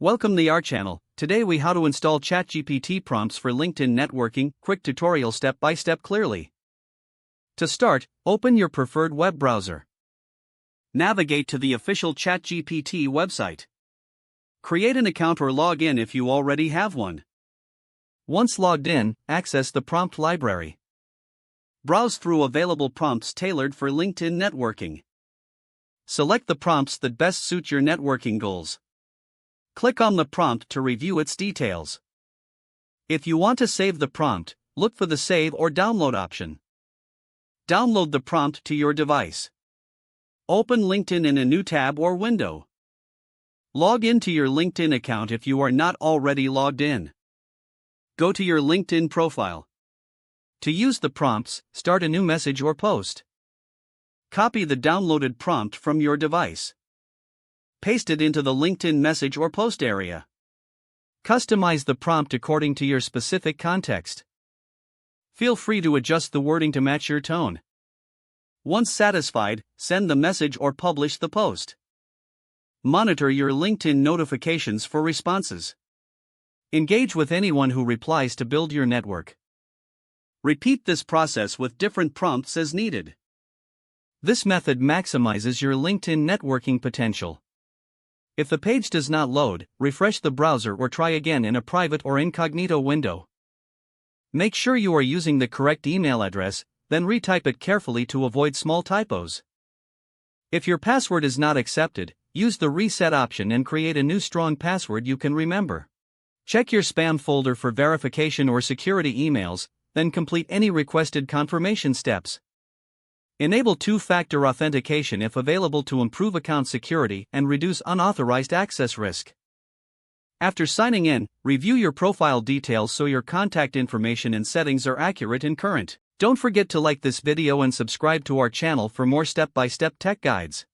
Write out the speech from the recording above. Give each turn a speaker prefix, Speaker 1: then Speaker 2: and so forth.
Speaker 1: Welcome to our channel. Today we how to install ChatGPT prompts for LinkedIn networking, quick tutorial step by step clearly. To start, open your preferred web browser. Navigate to the official ChatGPT website. Create an account or log in if you already have one. Once logged in, access the prompt library. Browse through available prompts tailored for LinkedIn networking. Select the prompts that best suit your networking goals. Click on the prompt to review its details. If you want to save the prompt, look for the Save or Download option. Download the prompt to your device. Open LinkedIn in a new tab or window. Log into your LinkedIn account if you are not already logged in. Go to your LinkedIn profile. To use the prompts, start a new message or post. Copy the downloaded prompt from your device. Paste it into the LinkedIn message or post area. Customize the prompt according to your specific context. Feel free to adjust the wording to match your tone. Once satisfied, send the message or publish the post. Monitor your LinkedIn notifications for responses. Engage with anyone who replies to build your network. Repeat this process with different prompts as needed. This method maximizes your LinkedIn networking potential. If the page does not load, refresh the browser or try again in a private or incognito window. Make sure you are using the correct email address, then retype it carefully to avoid small typos. If your password is not accepted, use the reset option and create a new strong password you can remember. Check your spam folder for verification or security emails, then complete any requested confirmation steps. Enable two-factor authentication if available to improve account security and reduce unauthorized access risk. After signing in, review your profile details so your contact information and settings are accurate and current. Don't forget to like this video and subscribe to our channel for more step-by-step tech guides.